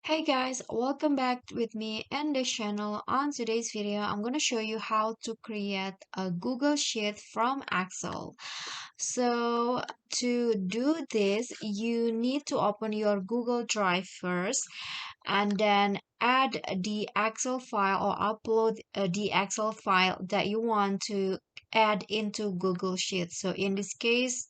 Hey guys, welcome back with me and the channel. On today's video, I'm going to show you how to create a Google Sheet from Excel. So to do this, you need to open your Google Drive first and then add the Excel file or upload the Excel file that you want to add into Google Sheets. So in this case,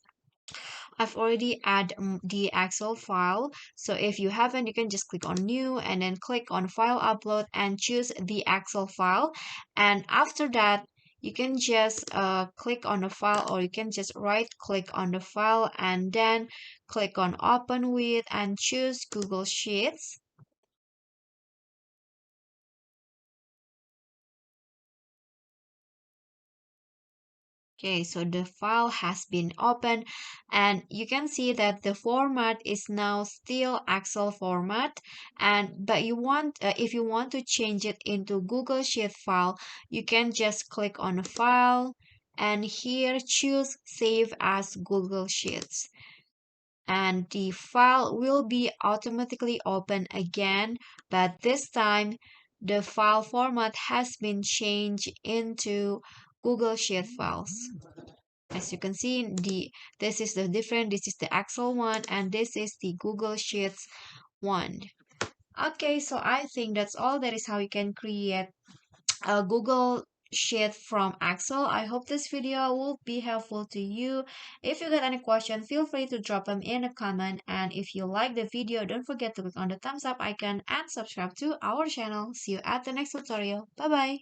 I've already added the Excel file. So if you haven't, you can just click on new and then click on file upload and choose the Excel file. And after that, you can just click on the file or you can just right click on the file and then click on open with and choose Google Sheets. Okay, so the file has been opened and you can see that the format is now still Excel format and but you want if you want to change it into Google Sheet file, you can just click on the file and here choose save as Google Sheets and the file will be automatically open again, but this time the file format has been changed into Google Sheet files. As you can see, this is the different, this is the Excel one, and this is the Google Sheets one. Okay, so I think that's all. That is how you can create a Google Sheet from Excel. I hope this video will be helpful to you. If you got any question, feel free to drop them in a comment. And if you like the video, don't forget to click on the thumbs up icon and subscribe to our channel. See you at the next tutorial. Bye bye.